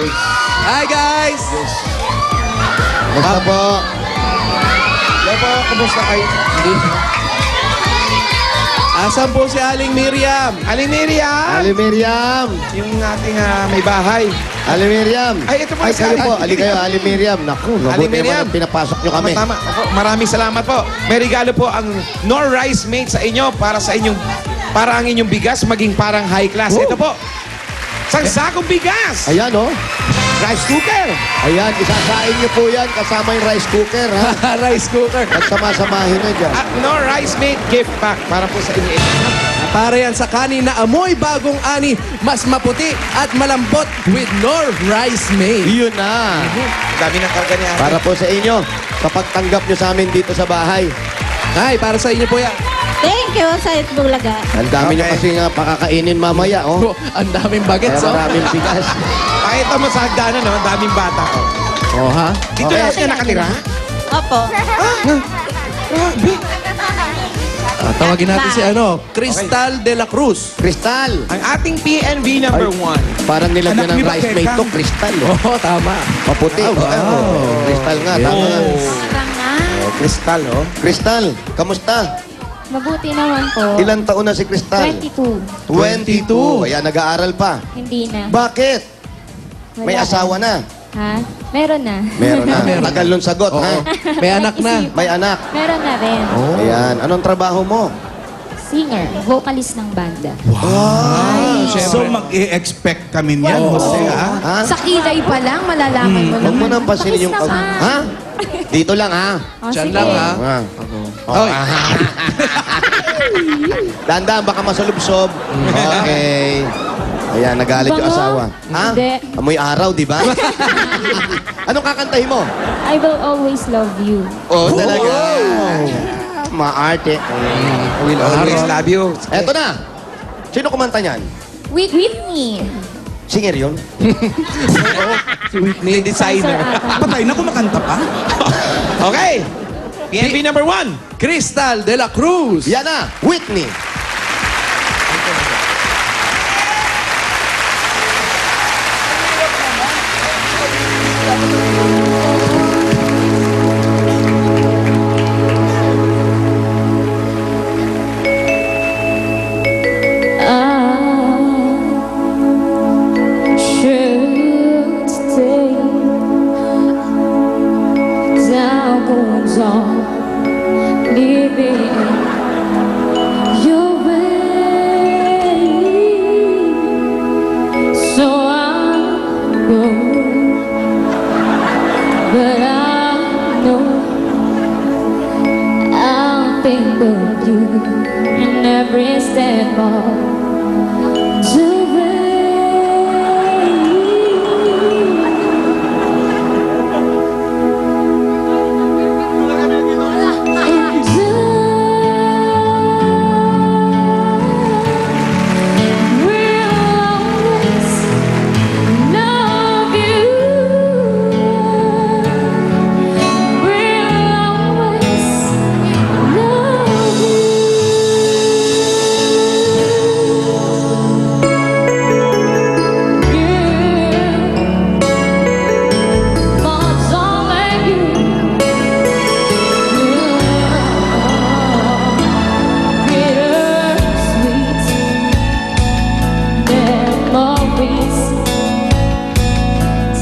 Hi, guys! Basta po. Hello po, kumusta kayo? Asan po si Aling Miriam? Aling Miriam! Ali Miriam. Yung ating may bahay. Ali Miriam. Ay, ito po Ay, si kayo Ali. po. Ali kayo, Ali Miriam. Naku, Ali mabuti Miriam. naman pinapasok nyo kami. Tama. Ako, maraming salamat po. May regalo po ang Nor Rice Mate sa inyo para ang inyong bigas maging parang high class. Ito po. Isang sakong bigas. Ayan, oh. Rice cooker. Ayan, isasain nyo po yan kasama yung rice cooker, ha? Rice cooker. At sama-samahin nyo dyan. At Nor Rice Mate gift pack para po sa inyo. Para yan sa kanin na amoy bagong ani, mas maputi at malambot with Nor Rice Made. Yun na. Dami ng karga niya. Para po sa inyo, kapag tanggap nyo sa amin dito sa bahay. Ay, para sa inyo po yan. Thank you sa Itbulaga. Ang dami nyo Okay. kasi nga pakakainin mamaya, oh. Oh, ang daming Kaya bagets, oh. maraming bigas. Pakita mo sa hagdanan, no? Daming bata. Oh, ha? Dito Okay. lang siya nakatira? Opo. Grabe. Tawagin natin si Cristal de la Cruz. Kristal. Ang ating PNV number 1. Parang nilagyan ng rice mate to, kristal. Oh. Oh, tama. Maputi. Oh. Kristal nga, tama nga. Parang na. Kristal, oh. Kristal, kamusta? Mabuti naman po. Ilang taon na si Kristal? 22. 22. Kaya nag-aaral pa. Hindi na. Bakit? May Wala. asawa na. Ha? Meron na. Meron na. Meron. Tagal nun sagot, ha? May anak na. May anak. Meron na rin. Ayan. Anong trabaho mo? Singer. Vocalist ng banda. So mag-i-expect kami niyan, Jose, ha? Ha? Sa kilay pa lang, malalaman mo Huwag mo naman. nang pansinin yung... Tapos na ka. Ha? Dito lang, ha? Oh, Diyan sige. lang, ha? Ha? Oy. Dandan, baka masulubsob. Okay. Ayan, nagalit yung Bango? asawa. Ha? Hindi. Amoy araw, di ba? Anong kakantahin mo? I will always love you. Oh, talaga. Maarte. We'll always love you. Eto na. Sino kumanta niyan? Whitney. Singer yun? Si Whitney. Designer. Patay na kumakanta pa? Okay. PNV number 1. Cristal de la Cruz. Yan na. Whitney. I should stay. Time goes on, living your way. So I go, but I know I'll think of you in every step of the way.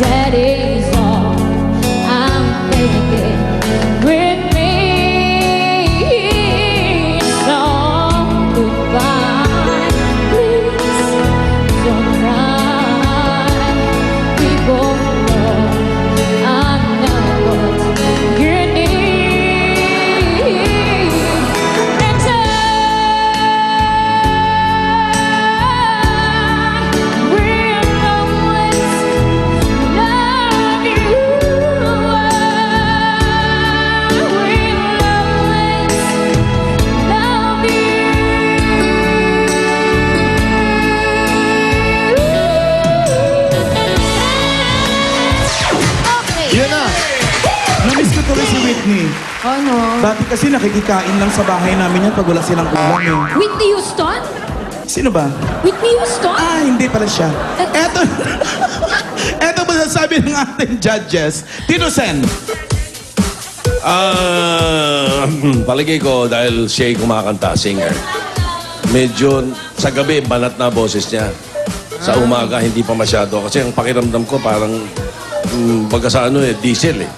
That is all I'm thinking with me. So goodbye, please don't cry. We both know I'm not what you need. And I will always love you. I will always love you. Yun na. Namiss ko tuloy si Whitney. Ano? Dati kasi nakikikain lang sa bahay namin yan pag wala silang ulam eh. Whitney Houston? Sino ba? Whitney Houston? Ah, hindi pala siya. Eto. Eto ba sabi ng ating judges? Tito Sen. Palagay ko dahil siya'y kumakanta, singer. Medyo sa gabi, banat na boses niya. Sa umaga, hindi pa masyado. Kasi ang pakiramdam ko parang, baga sa diesel eh.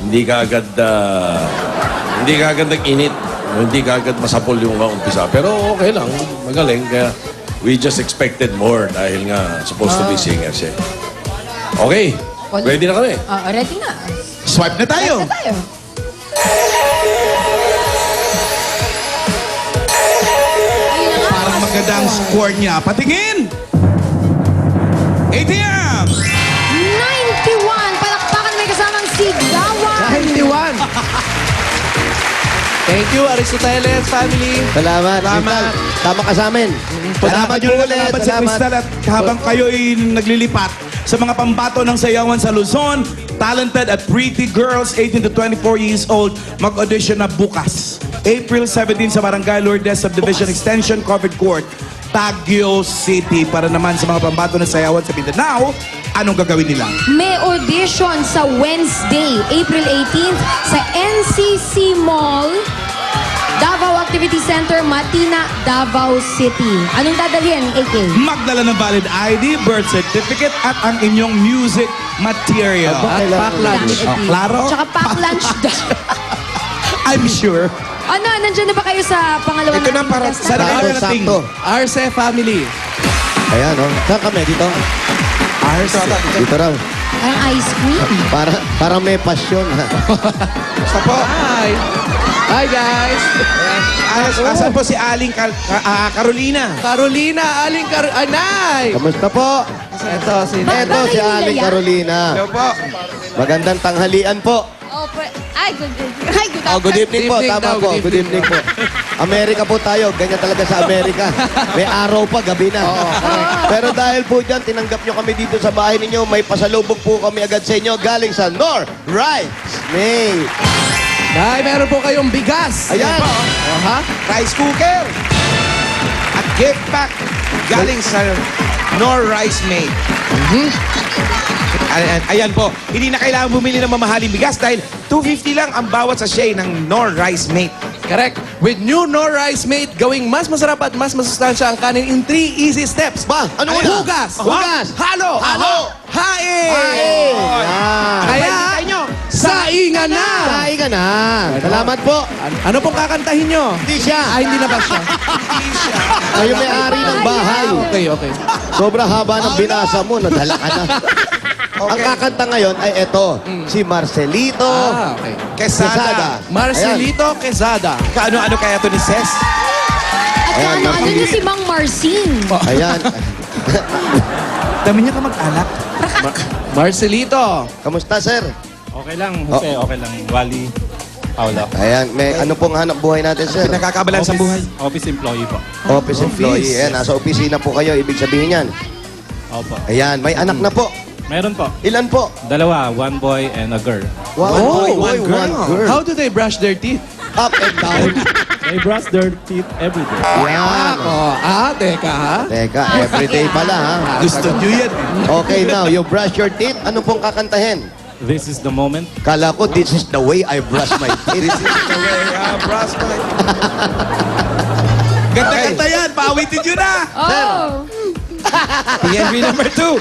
Hindi ka agad nag-init. Hindi ka agad masapol yung umpisa. Pero okay lang, magaling. Kaya we just expected more dahil nga supposed to be singer siya. Okay, ready na kami. Ready na. Swipe na tayo. Ready na tayo. Ayun na nga. Parang maganda ang score niya. Patingin! ATM! 91. Palakpakan may kasamang si Gawan. 91. Thank you, Aristoteles family. Salamat. Salamat. Tama ka sa amin. Salamat po yung ulit. naglaban sa Crystal at habang kayo'y naglilipat sa mga pambato ng sayawan sa Luzon, talented at pretty girls 18 to 24 years old mag-audition na bukas. April 17 sa Barangay Lourdes Subdivision Extension Covered Court, Baguio City. Para naman sa mga pambato ng sayawan sa Mindanao, anong gagawin nila? May audition sa Wednesday, April 18th sa NCC Mall, Davao Activity Center, Matina, Davao City. Anong dadalhin, AK? Magdala ng valid ID, birth certificate at ang inyong music material. Aba, At pack lunch. Klaro? Tsaka pack lunch daw. I'm sure. Ano, nandyan na ba kayo sa pangalawa Ito na nating para contestant? sa Sakto, nakakarating. sakto. Arce family. Ayan, oh. Saan kami? Dito? Dito raw. Parang ice cream. Parang may pasyon. Basta po. Hi. Hi guys. Asan po si Aling Carolina? Carolina, Aling Anay. Kamusta po? Ito si Ito si kayo Aling nila yan? Carolina. Hello po. Magandang tanghalian po. Ay, Good evening po. Good evening Tama daw, po. good Good evening po. Amerika po tayo. Ganyan talaga sa Amerika. May araw pa, gabi na. Pero dahil po dyan, tinanggap nyo kami dito sa bahay ninyo. May pasalubog po kami agad sa inyo galing sa North Rice May. Ay, meron po kayong bigas. Ayan. Aha. Rice cooker. At gift pack galing sa Nor Rice Mate. Ayan po. Hindi na kailangan bumili ng mamahaling bigas dahil 250 lang ang bawat sachet ng Nor Rice Mate. Correct. With new Nor Rice Mate, gawing mas masarap at mas masustansya ang kanin in 3 easy steps. Ba, ano Ay, una? Hugas. Hugas. Halo. Halo. Hain. Yan. Kaya, inyo. saingan na. Kain ka na. Salamat po. Ano pong kakantahin nyo? Hindi siya. Ay, hindi na ba siya? Kayo may-ari ng bahay. Okay. Sobrang haba ng binasa mo. Nadala ka na. Ang kakanta ngayon ay eto. Si Marcelito Okay. Quesada. Marcelito Quezada. Kaano-ano kaya to ni Ses? At Ayan, ano napili- niyo si Mang Marcin? Ayan. Dami niya ka mag-alak. Marcelito. Kamusta, sir? Okay lang, Jose. Okay lang. Wally, Paula. Ayan. Ano pong hanap buhay natin, sir? Pinagkakabalan sa buhay. Office employee po. Office employee. Ayan, nasa opisina po kayo. Ibig sabihin yan. Opo. Ayan, may anak na po. Meron po. Ilan po? Dalawa, one boy and a girl. One boy, one girl. How do they brush their teeth? Up and down. They brush their teeth every day. Yan. Teka ha? Teka, everyday pala, ha? Gusto nyo yan. Okay, now, you brush your teeth. Ano pong kakantahin? This is the moment. Kala ko, this is the way I brush my teeth. Brass mic. Ganda-ganda yan. Paawitin nyo na. Oh! PNB number 2.